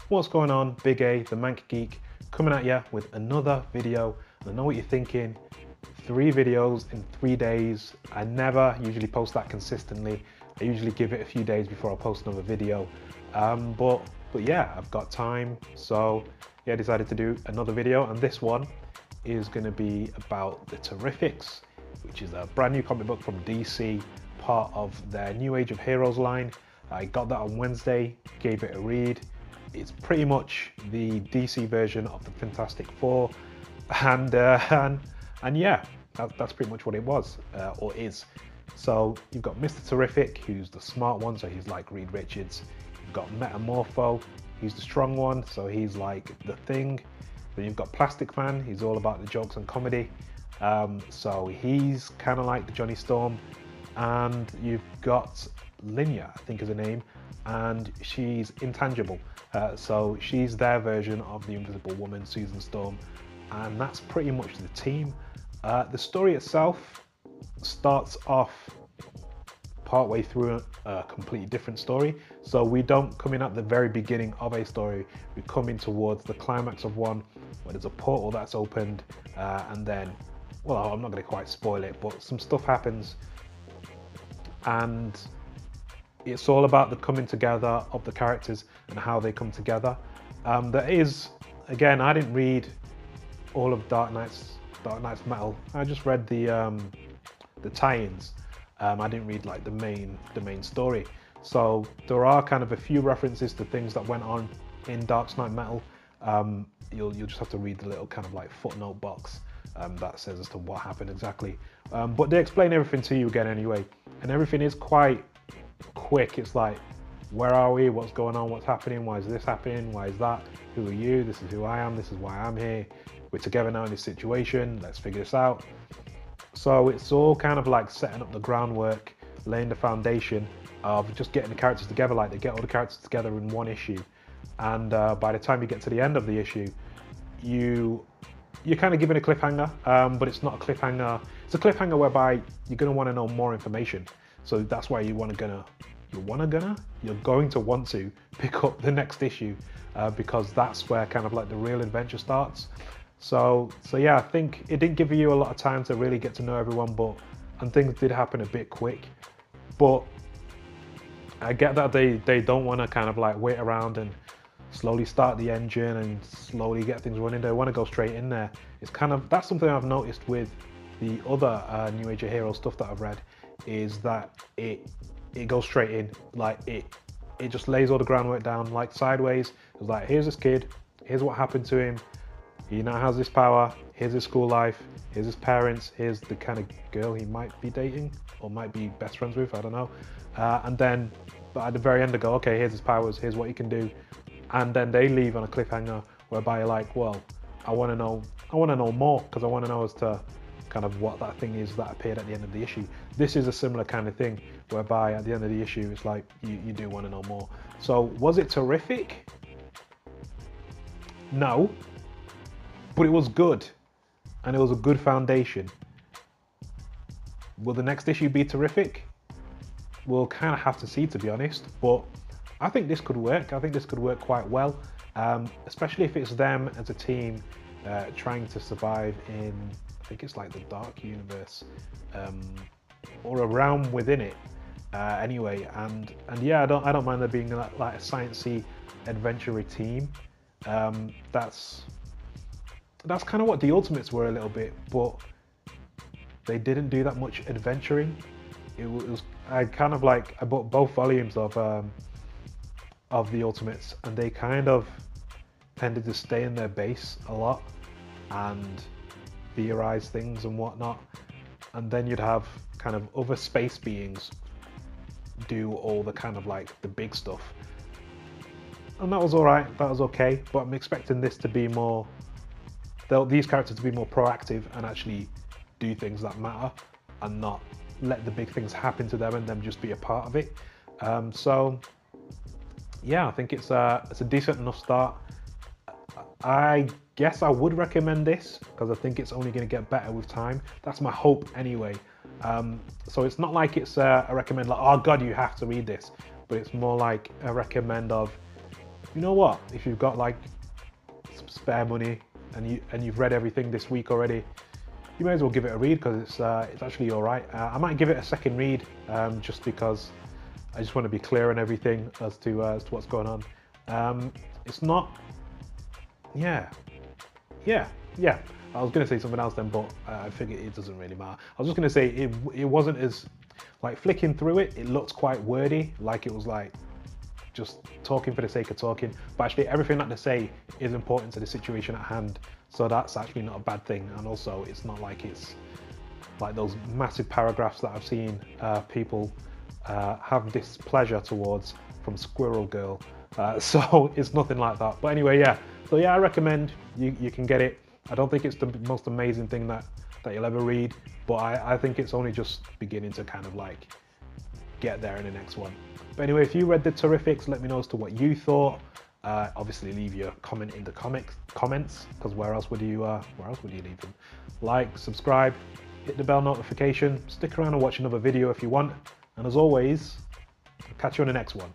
What's going on? Big A, the Manga Geek, coming at you with another video. And I know what you're thinking, 3 videos in 3 days. I never usually post that consistently. I usually give it a few days before I post another video. But yeah, I've got time. So yeah, I decided to do another video, and this one is gonna be about the Terrifics, which is a brand new comic book from DC, part of their New Age of Heroes line. I got that on Wednesday, gave it a read. It's pretty much the DC version of the Fantastic Four, and yeah, that's pretty much what it was, or is. So you've got Mr. Terrific, who's the smart one, so he's like Reed Richards. You've got Metamorpho, he's the strong one, so he's like the Thing. Then you've got Plastic Man, he's all about the jokes and comedy. So he's kind of like the Johnny Storm. And you've got Linya, I think is her name, and she's intangible. So she's their version of the Invisible Woman, Susan Storm, and that's pretty much the team. The story itself starts off partway through a completely different story. So we don't come in at the very beginning of a story, we come in towards the climax of one where there's a portal that's opened, and then, well, I'm not going to quite spoil it, but some stuff happens, and it's all about the coming together of the characters and how they come together. There is, again, I didn't read all of Dark Knight's Metal. I just read the tie-ins. I didn't read like the main story. So there are kind of a few references to things that went on in Dark Knight Metal. You'll just have to read the little kind of like footnote box that says as to what happened exactly. But they explain everything to you again anyway, and everything is quite quick. It's like, where are we? What's going on? What's happening? Why is this happening? Why is that? Who are you? This is who I am. This is why I'm here. We're together now in this situation. Let's figure this out. So it's all kind of like setting up the groundwork, laying the foundation of just getting the characters together. Like they get all the characters together in one issue, and by the time you get to the end of the issue, you're kind of given a cliffhanger, but it's not a cliffhanger. It's a cliffhanger whereby you're going to want to know more information. So that's why you're going to want to pick up the next issue, because that's where kind of like the real adventure starts. So yeah, I think it didn't give you a lot of time to really get to know everyone, and things did happen a bit quick. But I get that they don't want to kind of like wait around and slowly start the engine and slowly get things running. They want to go straight in there. It's kind of, that's something I've noticed with the other New Age of Heroes stuff that I've read, is that it goes straight in. Like it just lays all the groundwork down, like Sideways. It's like, here's this kid, here's what happened to him, he now has this power, here's his school life, here's his parents, here's the kind of girl he might be dating or might be best friends with, I don't know. And then, but at the very end they go, okay, here's his powers, here's what he can do. And then they leave on a cliffhanger whereby you're like, well, I want to know more, because I want to know as to kind of what that thing is that appeared at the end of the issue. This is a similar kind of thing whereby at the end of the issue it's like you do want to know more. So was it terrific? No, but it was good, and it was a good foundation. Will the next issue be terrific? We'll kind of have to see, to be honest, but I think this could work. I think this could work quite well, especially if it's them as a team trying to survive in, I think it's like the Dark Universe, or a realm within it. Anyway, and yeah, I don't mind there being like a sciencey adventure team. That's kind of what the Ultimates were a little bit, but they didn't do that much adventuring. It was, I kind of like, I bought both volumes of the Ultimates, and they kind of tended to stay in their base a lot and theorize things and whatnot, and then you'd have kind of other space beings do all the kind of like the big stuff, and that was all right, that was okay. But I'm expecting this to be more, these characters to be more proactive and actually do things that matter, and not let the big things happen to them and them just be a part of it. So yeah, I think it's a decent enough start. I guess I would recommend this because I think it's only going to get better with time. That's my hope anyway. So it's not like it's a recommend like, oh God, you have to read this, but it's more like a recommend of, you know what? If you've got like some spare money and you've read everything this week already, you may as well give it a read because it's actually all right. I might give it a second read just because I just want to be clear on everything as to what's going on. It's not, yeah. I was going to say something else then, but I figured it doesn't really matter. I was just going to say it wasn't as, like flicking through it, it looked quite wordy, like it was like just talking for the sake of talking, but actually everything that they say is important to the situation at hand, so that's actually not a bad thing. And also it's not like it's like those massive paragraphs that I've seen people have displeasure towards from Squirrel Girl, so it's nothing like that. But anyway, so I recommend you can get it. I don't think it's the most amazing thing that you'll ever read, but I think it's only just beginning to kind of like get there in the next one. But anyway, if you read The Terrifics, let me know as to what you thought. Obviously leave your comment in the comments, because where else would you leave them? Like, subscribe, hit the bell notification, stick around and watch another video if you want. And as always, I'll catch you on the next one.